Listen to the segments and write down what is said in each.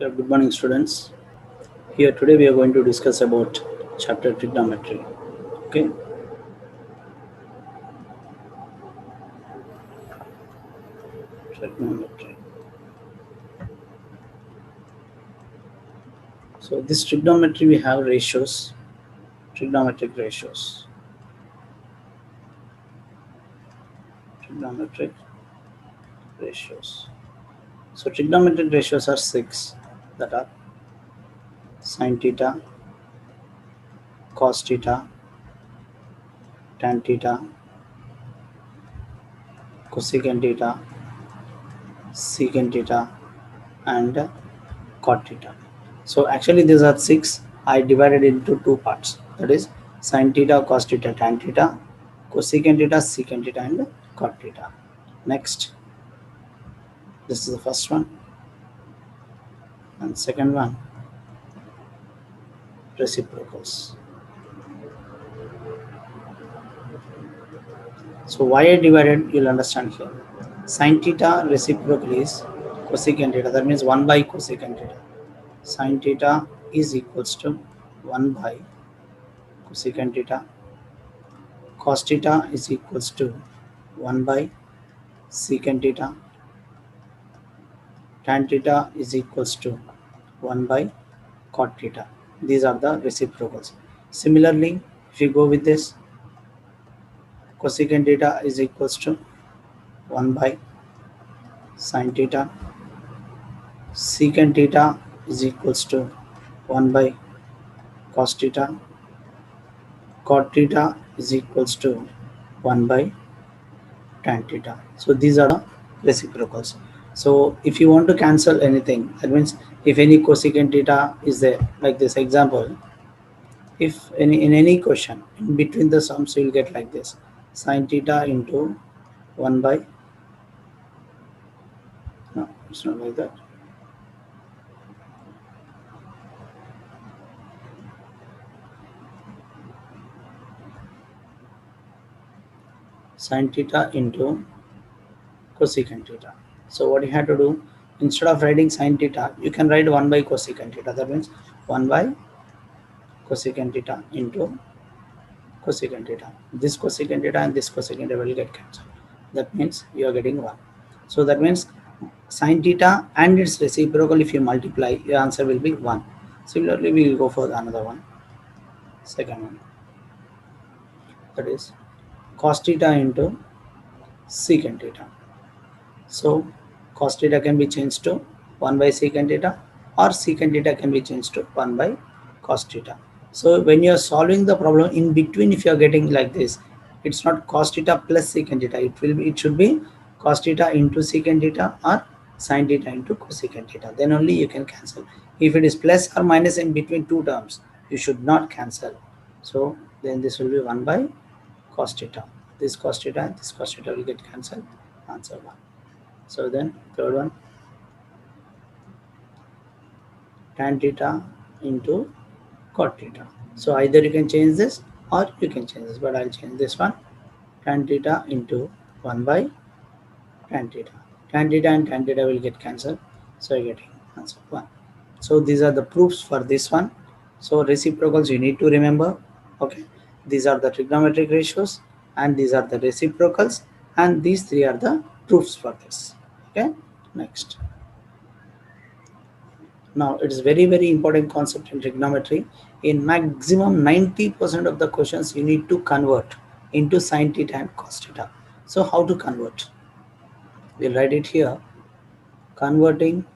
Yeah, good morning, students. Here today we are going to discuss about chapter trigonometry. Okay, trigonometry. So this trigonometry we have ratios, trigonometric ratios, trigonometric ratios. So trigonometric ratios are six, that are sine theta, cos theta, tan theta, cosecant theta, secant theta, and cot theta. So actually these are six. I divided into two parts. That is sin theta, cos theta, tan theta, cosecant theta, secant theta, and cot theta. Next, this is the first one, and second one, reciprocals. So why I divided, you'll understand here. Sin theta reciprocal is cosecant theta. That means 1 by cosecant theta. Sin theta is equals to 1 by cosecant theta. Cos theta is equals to 1 by secant theta. Tan theta is equals to 1 by cot theta. These are the reciprocals. Similarly, if you go with this, cosecant theta is equals to 1 by sin theta. Secant theta is equals to 1 by cos theta. Cot theta is equals to 1 by tan theta. So these are the reciprocals. So if you want to cancel anything, that means if any cosecant theta is there, like this example, if any in any question in between the sums you will get like this, sin theta into 1 by, no, it's not like that, sin theta into cosecant theta. So what you have to do, instead of writing sin theta, you can write 1 by cosecant theta. That means 1 by cosecant theta into cosecant theta. This cosecant theta and this cosecant theta will get cancelled. That means you are getting 1. So that means sin theta and its reciprocal, if you multiply, your answer will be 1. Similarly, we will go for another one, second one, that is cos theta into secant theta. So cos theta can be changed to 1 by secant theta, or secant theta can be changed to 1 by cos theta. So when you are solving the problem in between, if you are getting like this, it's not cos theta plus secant theta, it should be cos theta into secant theta or sin theta into cosecant theta. Then only you can cancel. If it is plus or minus in between two terms, you should not cancel. So then this will be 1 by cos theta. This cos theta and this cos theta will get cancelled. Answer 1. So then third one, tan theta into cot theta. So either you can change this or you can change this, but I'll change this one, tan theta into 1 by tan theta. Tan theta and tan theta will get cancelled. So you're getting answer 1. So these are the proofs for this one. So reciprocals you need to remember. Okay, these are the trigonometric ratios and these are the reciprocals, and these three are the proofs for this. Okay, next. Now it is very important concept in trigonometry. In maximum 90% of the questions you need to convert into sin theta and cos theta. So how to convert? We'll write it here. Converting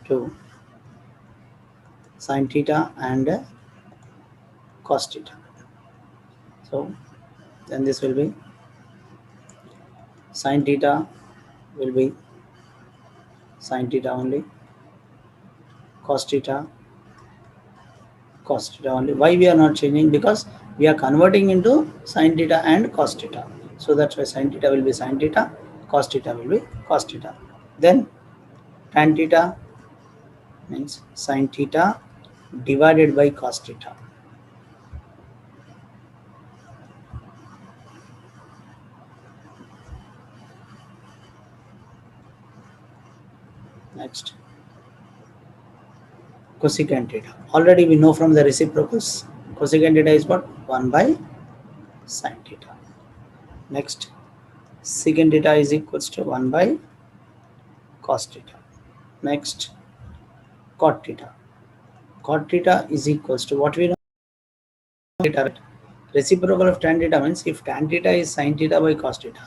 to sin theta and cos theta. So then this will be sin theta will be sin theta only, cos theta only. Why we are not changing? Because we are converting into sin theta and cos theta. So that's why sin theta will be sin theta, cos theta will be cos theta. Then tan theta means sin theta divided by cos theta. Next, cosecant theta. Already we know from the reciprocals, cosecant theta is what? 1 by sin theta. Next, secant theta is equals to 1 by cos theta. Next, cot theta. Cot theta is equals to what we know? Theta, right? Reciprocal of tan theta means if tan theta is sin theta by cos theta,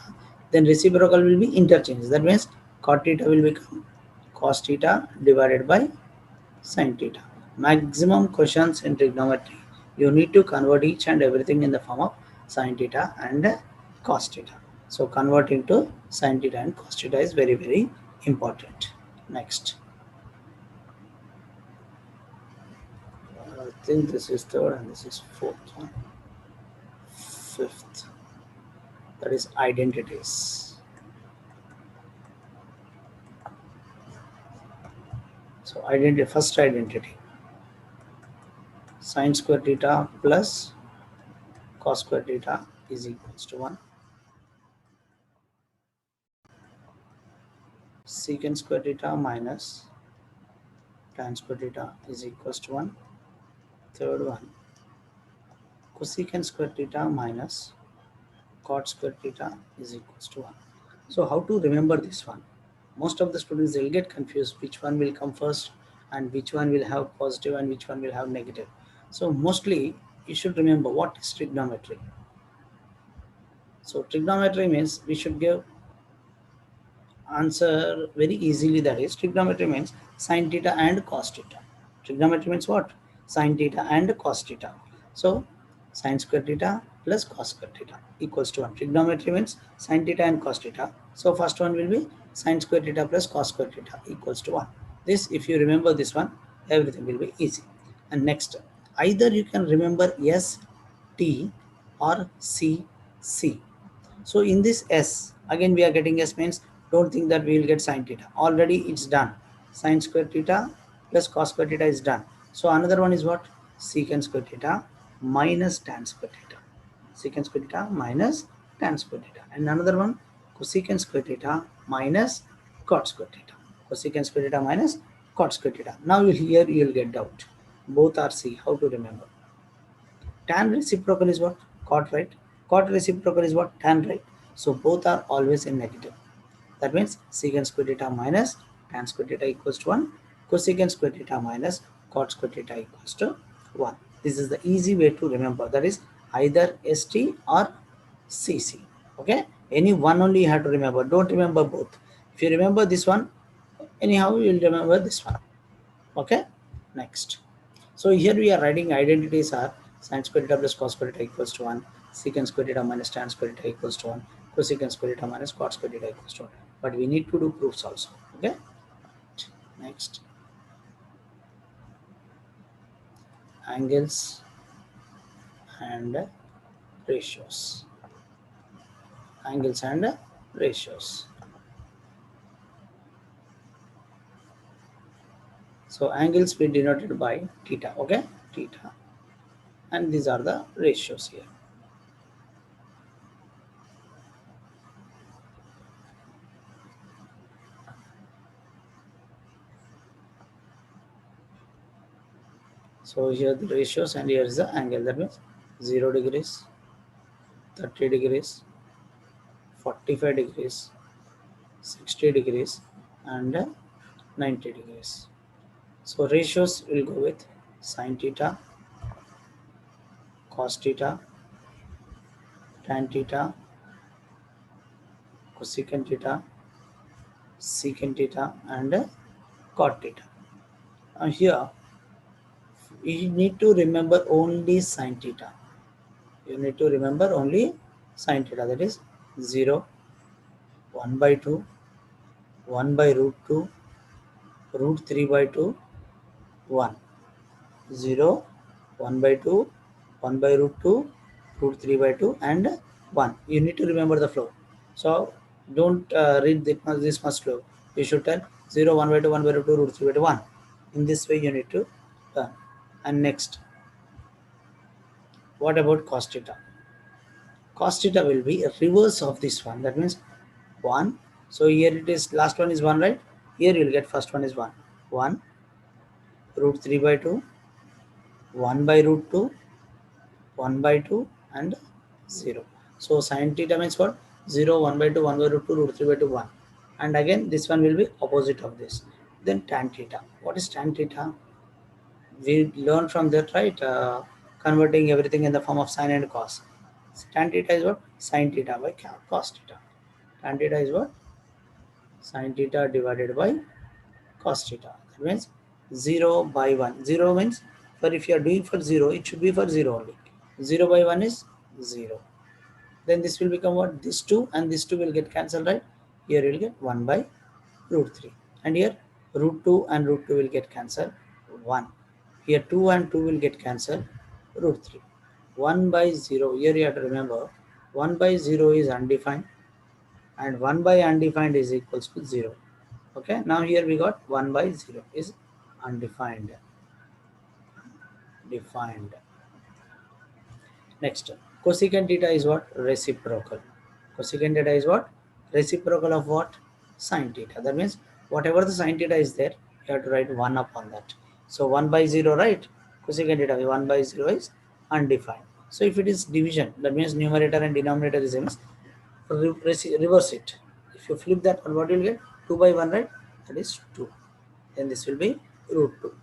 then reciprocal will be interchange. That means cot theta will become cos theta divided by sin theta. Maximum questions in trigonometry, you need to convert each and everything in the form of sin theta and cos theta. So converting to sin theta and cos theta is very, very important. Next, I think this is third and this is fourth one. Fifth, that is identities. So first identity, sin square theta plus cos square theta is equals to 1. Secant square theta minus tan square theta is equals to 1. Third one, cosecant square theta minus cot square theta is equals to 1. So how to remember this one? Most of the students will get confused which one will come first and which one will have positive and which one will have negative. So mostly you should remember what is trigonometry. So trigonometry means we should give answer very easily, that is trigonometry means sin theta and cos theta. Trigonometry means what? Sin theta and cos theta. So sin square theta plus cos square theta equals to 1. Trigonometry means sin theta and cos theta. So first one will be sin square theta plus cos square theta equals to 1. This, if you remember this one, everything will be easy. And next, either you can remember S T or C C. So in this S, again we are getting S means don't think that we will get sin theta. Already it's done. Sin square theta plus cos square theta is done. So another one is what? Secant square theta minus tan square theta. Secant square theta minus tan square theta. And another one, cosecant square theta minus cot square theta. Cosecant square theta minus cot square theta. Now here you will get doubt. Both are C. How to remember? Tan reciprocal is what? Cot, right? Cot reciprocal is what? Tan, right? So both are always in negative. That means secant square theta minus tan square theta equals to 1. Cosecant square theta minus cot square theta equals to 1. This is the easy way to remember. That is either ST or CC. Okay? Any one only you have to remember. Don't remember both. If you remember this one, anyhow you will remember this one. Okay? Next. So here we are writing identities are sin square theta plus cos square theta equals to 1, secant square theta minus tan square theta equals to 1, cosecant square theta minus cot square theta equals to 1. But we need to do proofs also. Okay. Next, angles and ratios. Angles and ratios. So angles we denoted by theta. Okay, theta, and these are the ratios here. So here the ratios and here is the angle. That means 0 degrees, 30 degrees, 45 degrees, 60 degrees, and 90 degrees. So ratios will go with sin theta, cos theta, tan theta, cosecant theta, secant theta, and cot theta. Here you need to remember only sin theta. You need to remember only sin theta. That is 0, 1 by 2, 1 by root 2, root 3 by 2, 1. 0, 1 by 2, 1 by root 2, root 3 by 2, and 1. You need to remember the flow. So don't read this much slow. You should tell 0, 1 by 2, 1 by root 2, root 3 by 2, 1. In this way you need to learn. And next, what about cos theta? Cos theta will be a reverse of this one. That means 1. So here it is, last one is 1, right? Here you will get first one is 1. 1, root 3 by 2, 1 by root 2, 1 by 2 and 0. So sin theta means what? 0, 1 by 2, 1 by root 2, root 3 by 2, 1. And again this one will be opposite of this. Then tan theta. What is tan theta? We learned from that, right? Converting everything in the form of sine and cos. Tan theta is what? Sin theta by cos theta. Tan theta is what? Sin theta divided by cos theta. That means 0 by 1. 0 means, for if you are doing for 0, it should be for 0 only. 0 by 1 is 0. Then this will become what? This 2 and this 2 will get cancelled, right? Here you will get 1 by root 3. And here root 2 and root 2 will get cancelled, 1. Here 2 and 2 will get cancelled, root 3. 1 by 0, here you have to remember 1 by 0 is undefined and 1 by undefined is equals to 0. Okay, now here we got 1 by 0 is undefined. Defined. Next, cosecant theta is what? Reciprocal. Cosecant theta is what? Reciprocal of what? Sin theta. That means whatever the sin theta is there, you have to write 1 upon that. So 1 by 0, right? Cosecant theta 1 by 0 is undefined. So if it is division, that means numerator and denominator is same. Reverse it. If you flip that, what will you get? 2 by 1, right? That is 2. Then this will be root 2.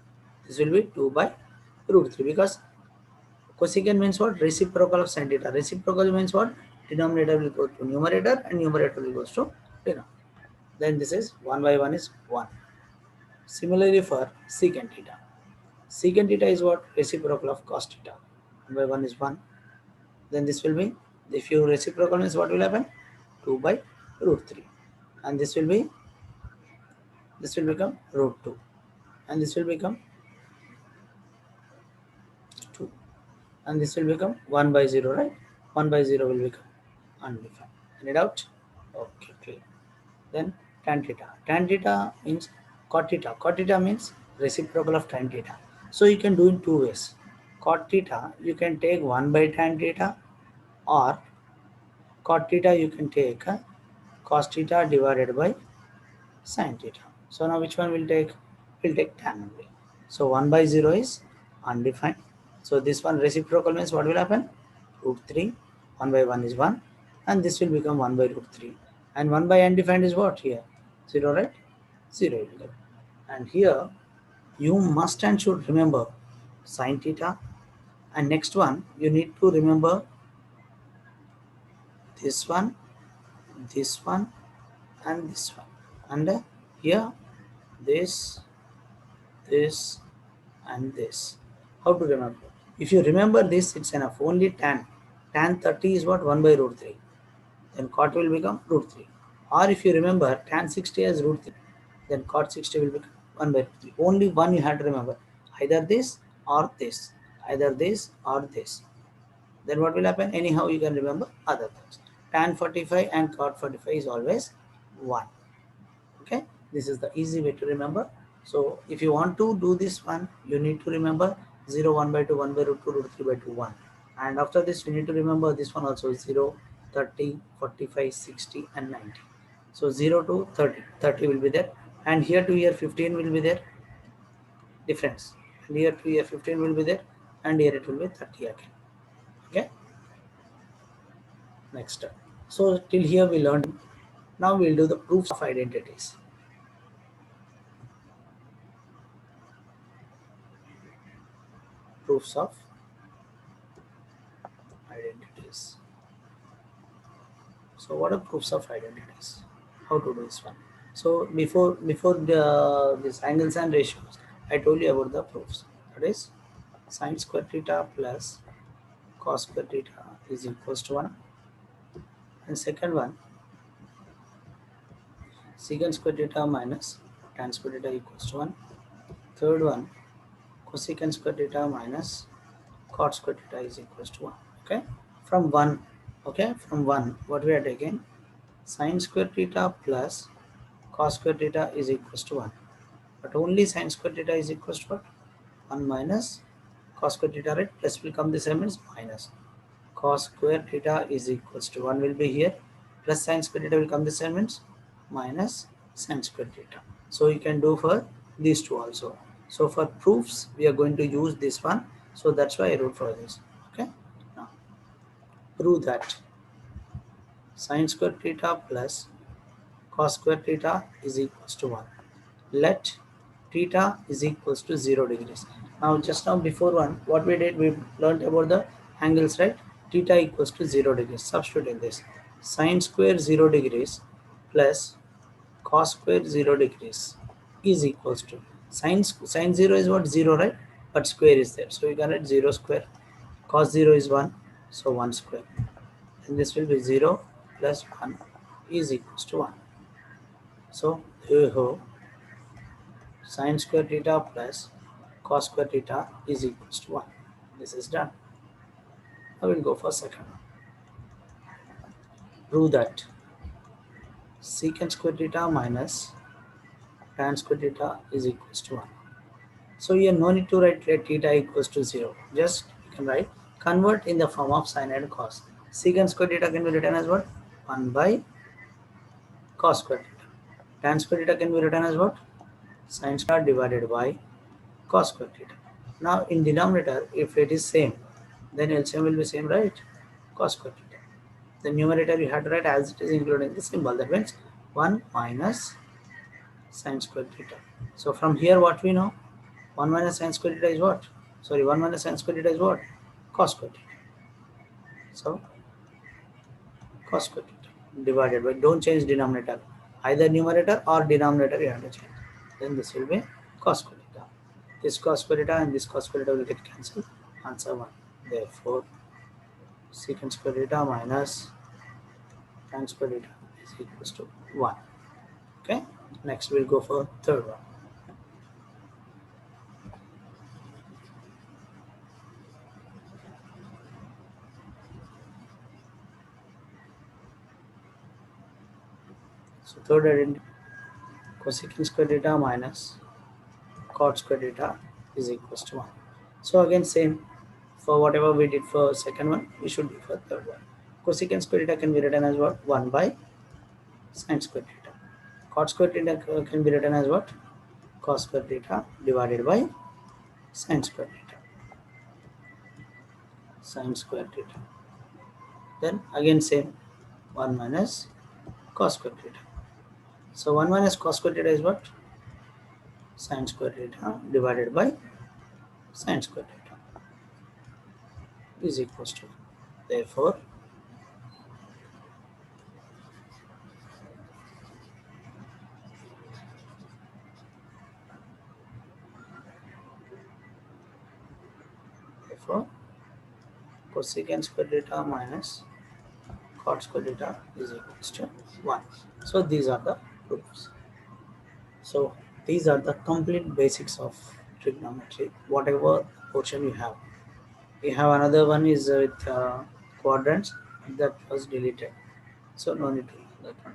This will be 2 by root 3 because cosecant means what? Reciprocal of sin theta. Reciprocal means what? Denominator will go to numerator and numerator will go to denominator. Then this is 1 by 1 is 1. Similarly for secant theta. Secant theta is what? Reciprocal of cos theta. 1 by 1 is 1. Then this will be, if you reciprocal means what will happen? 2 by root 3. And this will become root 2. And this will become 2. And this will become 1 by 0, right? 1 by 0 will become undefined. Any doubt? Okay, clear. Then tan theta. Tan theta means cot theta. Cot theta means reciprocal of tan theta. So you can do in two ways. Cot theta, you can take 1 by tan theta, or cot theta you can take cos theta divided by sin theta. So now which one will take? We'll take tan only. So 1 by 0 is undefined. So this one reciprocal means what will happen? Root 3. 1 by 1 is 1. And this will become 1 by root 3. And 1 by undefined is what here? 0, right? 0 will get. And here you must and should remember sin theta. And next one you need to remember this one, and this one. And here this, and this. How to remember? If you remember this, it's enough. Only tan. Tan 30 is what? 1 by root 3. Then cot will become root 3. Or if you remember tan 60 as root 3, then cot 60 will become 1 by root 3. Only one you have to remember. Either this or this. Either this or this. Then what will happen? Anyhow you can remember other things. Tan 45 and cot 45 is always 1. Okay, this is the easy way to remember. So if you want to do this one, you need to remember 0, 1 by 2, 1 by root 2, root 3 by 2, 1. And after this you need to remember this one also, 0, 30, 45, 60 and 90. So 0 to 30, 30 will be there, and here to here 15 will be there, difference, and here to here 15 will be there, and here it will be 30 again. Okay, next step. So till here we learned. Now we'll do the proofs of identities. Proofs of identities. So what are proofs of identities? How to do this one? So before this angles and ratios, I told you about the proofs. That is sin square theta plus cos square theta is equals to 1. And second one, secant square theta minus tan square theta equals to 1. Third one, cosecant square theta minus cot square theta is equals to 1. Okay, from 1. Okay, from 1, what we are taking? Sin square theta plus cos square theta is equals to 1. But only sin square theta is equals to what? 1 minus cos square theta, right? Plus will come this same means minus. Cos square theta is equals to 1 will be here. Plus sin square theta will come this same means minus sin square theta. So you can do for these two also. So for proofs, we are going to use this one. So that's why I wrote for this. Okay. Now prove that sine square theta plus cos square theta is equals to 1. Let theta is equals to 0 degrees. Now just now before one, what we did, we learned about the angles, right? Theta equals to 0 degrees. Substitute in this. Sine square 0 degrees plus cos square 0 degrees is equals to sine 0 is what? 0, right? But square is there. So you can write 0 square. Cos 0 is 1. So 1 square. And this will be 0 plus 1 is equals to 1. So here we have sine square theta plus cos square theta is equals to 1. This is done. I will go for second one. Prove that secant square theta minus tan square theta is equals to 1. So here no need to write let theta equals to 0. Just you can write convert in the form of sine and cos. Secant square theta can be written as what? 1 by cos square theta. Tan square theta can be written as what? Sine square divided by cos square theta. Now in denominator, if it is same, then LCM will be same, right? Cos square theta. The numerator you have to write as it is including the symbol. That means 1 minus sine square theta. So from here what we know? 1 minus sine square theta is what? Sorry, 1 minus sine square theta is what? Cos square theta. So cos square theta divided by, don't change denominator. Either numerator or denominator you have to change. Then this will be cos square theta. This cos square theta and this cos square theta will get cancelled. Answer 1. Therefore, secant square theta minus tan square theta is equals to 1. Okay. Next we'll go for third one. So third identity, cosecant square theta minus cot square theta is equals to 1. So again same, for whatever we did for second one, we should do for third one. Cosecant square theta can be written as what? 1 by sine square theta. Cot square theta can be written as what? Cos square theta divided by sine square theta. Sine square theta. Then again same, 1 minus cos square theta. So 1 minus cos square theta is what? Sine square theta divided by sine square theta is equals to 1. Therefore, cosecant square theta minus cot square theta is equals to 1. So these are the proofs. So these are the complete basics of trigonometry, whatever portion you have. We have another one is with quadrants that was deleted. So no need to do that one.